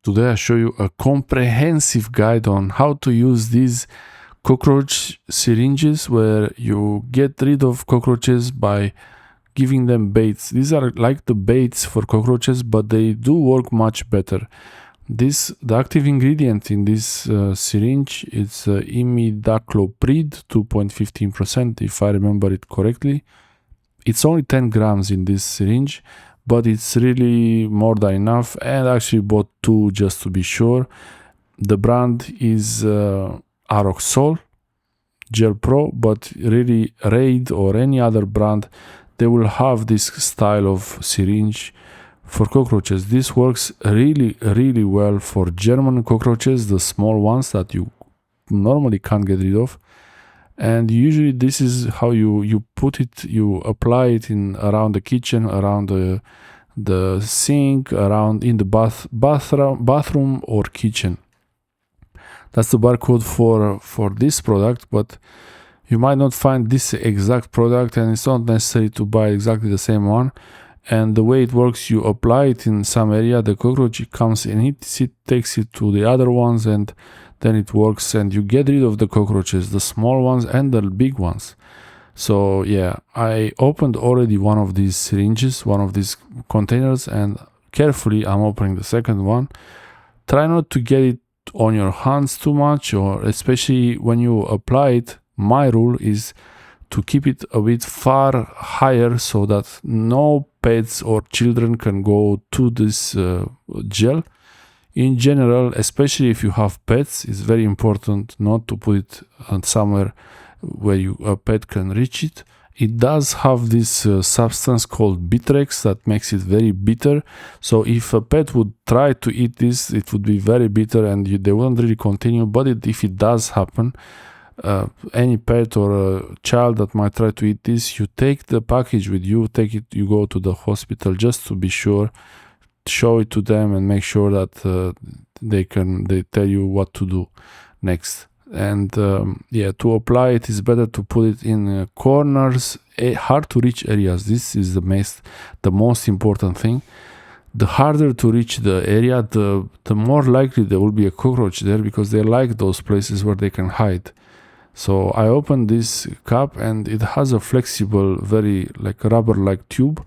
Today I show you a comprehensive guide on how to use these cockroach syringes where you get rid of cockroaches by giving them baits. These are like the baits for cockroaches, but they do work much better. The active ingredient in this syringe is Imidacloprid 2.15%, if I remember it correctly. It's only 10 grams in this syringe, but it's really more than enough, and I actually bought two just to be sure. The brand is Aroxol Gel Pro, but really Raid or any other brand, they will have this style of syringe for cockroaches. This works really well for German cockroaches, the small ones that you normally can't get rid of. And usually this is how you put it. You apply it in around the kitchen, around the sink, around in the bathroom or kitchen. That's the barcode for this product, but you might not find this exact product, and it's not necessary to buy exactly the same one. And the way it works, you apply it in some area, the cockroach comes and it takes it to the other ones, and then it works, and you get rid of the cockroaches, the small ones and the big ones. So yeah, I opened already one of these syringes, one of these containers, and carefully I'm opening the second one. Try not to get it on your hands too much, or especially when you apply it. My rule is to keep it a bit far higher so that no pets or children can go to this gel. In general, especially if you have pets, it's very important not to put it somewhere where a pet can reach it. It does have this substance called Bitrex that makes it very bitter. So if a pet would try to eat this, it would be very bitter and they won't really continue. But if it does happen, any pet or a child that might try to eat this, you take the package with you, you go to the hospital just to be sure, show it to them and make sure that they tell you what to do next. And yeah, to apply it is better to put it in corners, hard to reach areas. This is the most important thing. The harder to reach the area, the more likely there will be a cockroach there, because they like those places where they can hide. So I opened this cup and it has a flexible, very like rubber-like tube.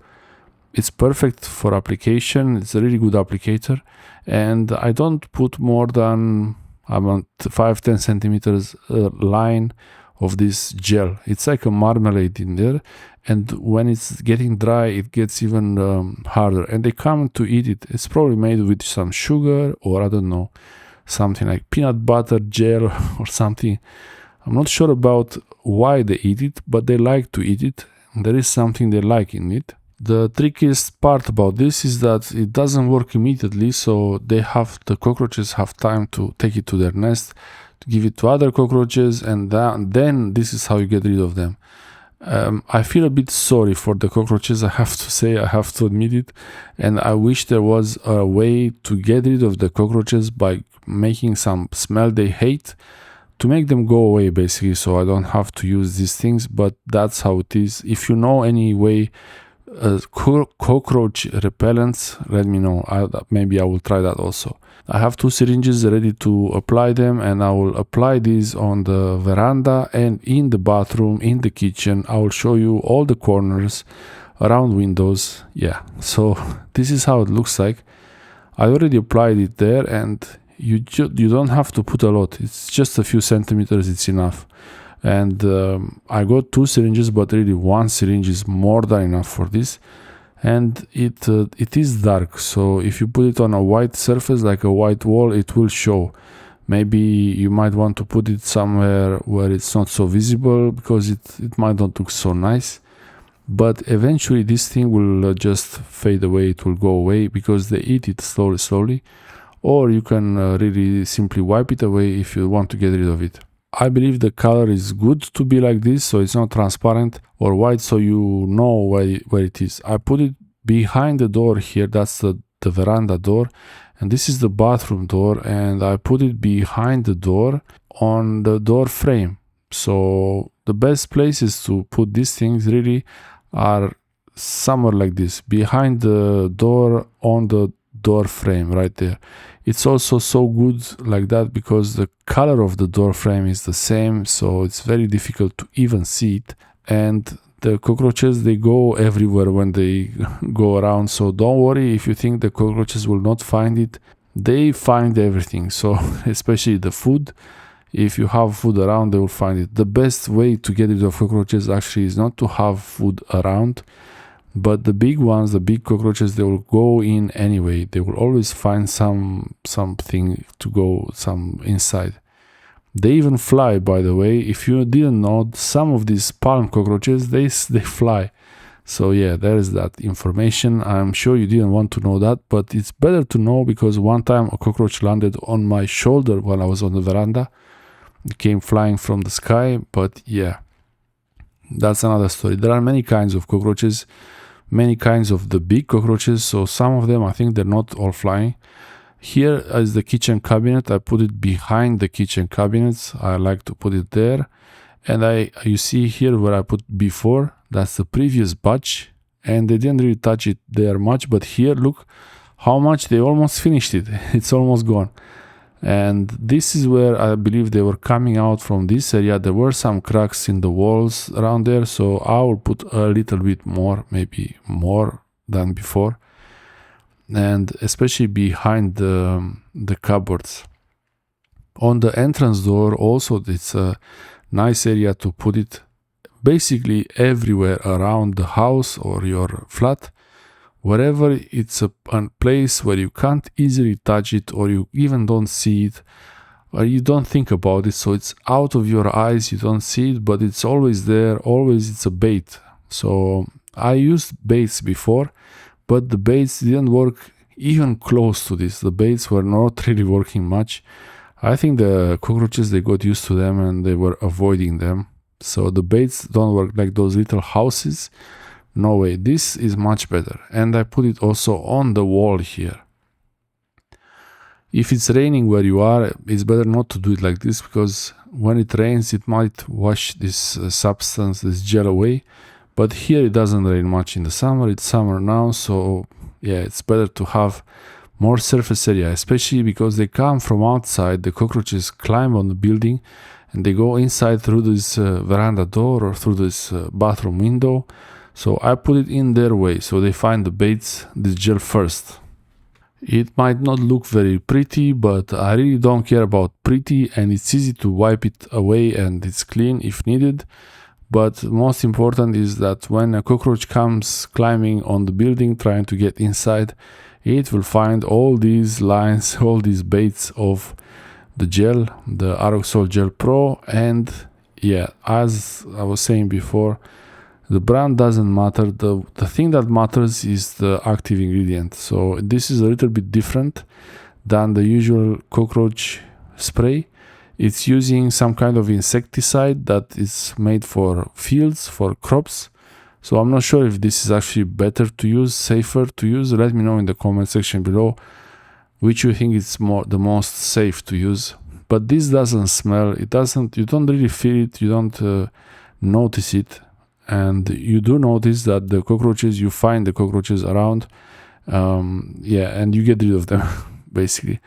It's perfect for application. It's a really good applicator, and I don't put more than about 5-10 centimeters line of this gel. It's like a marmalade in there, and when it's getting dry, it gets even harder. And they come to eat it. It's probably made with some sugar, or I don't know, something like peanut butter gel or something. I'm not sure about why they eat it, but they like to eat it. There is something they like in it. The trickiest part about this is that it doesn't work immediately, so the cockroaches have time to take it to their nest, to give it to other cockroaches, and then this is how you get rid of them. I feel a bit sorry for the cockroaches, I have to say, I have to admit it, and I wish there was a way to get rid of the cockroaches by making some smell they hate, to make them go away basically, so I don't have to use these things. But that's how it is. If you know any way, cockroach repellents, let me know. Maybe I will try that also. I have two syringes ready to apply them, and I will apply these on the veranda and in the bathroom, in the kitchen. I will show you all the corners around windows. Yeah, so this is how it looks like. I already applied it there, and you don't have to put a lot. It's just a few centimeters, it's enough. And I got two syringes, but really one syringe is more than enough for this. And it is dark, so if you put it on a white surface like a white wall, it will show. Maybe you might want to put it somewhere where it's not so visible, because it might not look so nice. But eventually this thing will just fade away, it will go away, because they eat it slowly. Or you can really simply wipe it away if you want to get rid of it. I believe the color is good to be like this, so it's not transparent or white, so you know where it is. I put it behind the door here, that's the veranda door, and this is the bathroom door, and I put it behind the door on the door frame. So the best places to put these things really are somewhere like this, behind the door, on the door frame right there. It's also so good like that because the color of the door frame is the same, so it's very difficult to even see it. And the cockroaches, they go everywhere when they go around, so don't worry if you think the cockroaches will not find it. They find everything, so especially the food. If you have food around, they will find it. The best way to get rid of cockroaches actually is not to have food around, but the big ones, the big cockroaches, they will go in anyway. They will always find something to go some inside. They even fly, by the way. If you didn't know, some of these palm cockroaches, they fly. So yeah, there is that information. I'm sure you didn't want to know that, but it's better to know because one time a cockroach landed on my shoulder while I was on the veranda. It came flying from the sky, but yeah, that's another story. There are many kinds of cockroaches, many kinds of the big cockroaches, so some of them, I think they're not all flying. Here is the kitchen cabinet. I put it behind the kitchen cabinets. I like to put it there. And you see here where I put before, that's the previous batch, and they didn't really touch it there much, but here, look how much they almost finished it. It's almost gone. And this is where I believe they were coming out from this area. There were some cracks in the walls around there, so I will put a little bit more, maybe more than before, and especially behind the cupboards. On the entrance door also, it's a nice area to put it basically everywhere around the house or your flat. Wherever it's a place where you can't easily touch it, or you even don't see it, or you don't think about it, so it's out of your eyes, you don't see it, but it's always there, always. It's a bait. So I used baits before, but the baits didn't work even close to this. The baits were not really working much. I think the cockroaches, they got used to them and they were avoiding them. So the baits don't work, like those little houses. No way. This is much better. And I put it also on the wall here. If it's raining where you are, it's better not to do it like this, because when it rains, it might wash this substance, this gel away. But here it doesn't rain much in the summer. It's summer now, so yeah, it's better to have more surface area, especially because they come from outside. The cockroaches climb on the building and they go inside through this veranda door or through this bathroom window. So I put it in their way, so they find the baits, this gel first. It might not look very pretty, but I really don't care about pretty, and it's easy to wipe it away and it's clean if needed. But most important is that when a cockroach comes climbing on the building trying to get inside, it will find all these lines, all these baits of the gel, the Aroxol Gel Pro. And yeah, as I was saying before, the brand doesn't matter. The thing that matters is the active ingredient. So this is a little bit different than the usual cockroach spray. It's using some kind of insecticide that is made for fields, for crops. So I'm not sure if this is actually better to use, safer to use. Let me know in the comment section below which you think is the most safe to use. But this doesn't smell. You don't really feel it. You don't notice it. And you do notice that the cockroaches, you find the cockroaches around. Yeah, and you get rid of them, basically.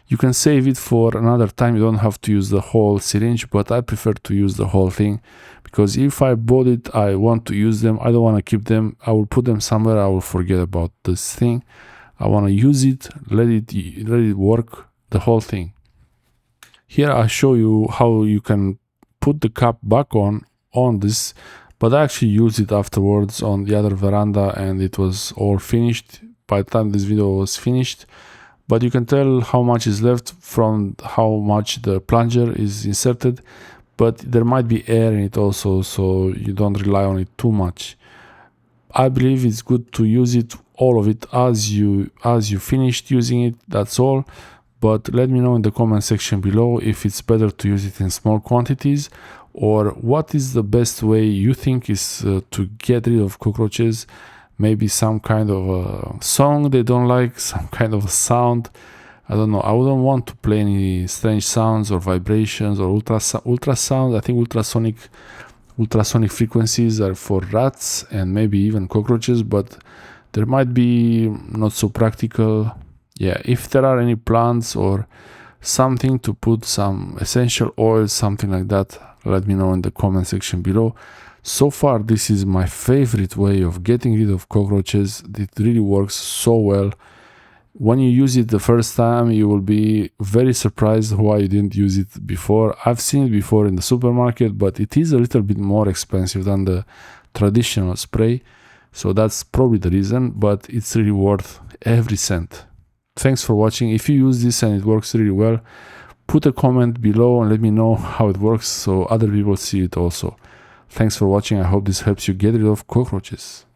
You can save it for another time. You don't have to use the whole syringe, but I prefer to use the whole thing, because if I bought it, I want to use them. I don't want to keep them. I will put them somewhere. I will forget about this thing. I want to use it, let it work, the whole thing. Here I show you how you can put the cap back on this, but I actually used it afterwards on the other veranda and it was all finished by the time this video was finished. But you can tell how much is left from how much the plunger is inserted, but there might be air in it also, so you don't rely on it too much. I believe it's good to use it, all of it, as you finished using it, that's all. But let me know in the comment section below if it's better to use it in small quantities, or what is the best way you think is to get rid of cockroaches. Maybe some kind of a song they don't like, some kind of a sound. I don't know. I wouldn't want to play any strange sounds or vibrations or ultrasound. I think ultrasonic frequencies are for rats and maybe even cockroaches, but there might be not so practical yeah, if there are any plants or something to put some essential oils, something like that, let me know in the comment section below. So far, this is my favorite way of getting rid of cockroaches. It really works so well. When you use it the first time, you will be very surprised why you didn't use it before. I've seen it before in the supermarket, but it is a little bit more expensive than the traditional spray. So that's probably the reason, but it's really worth every cent. Thanks for watching. If you use this and it works really well, put a comment below and let me know how it works so other people see it also. Thanks for watching. I hope this helps you get rid of cockroaches.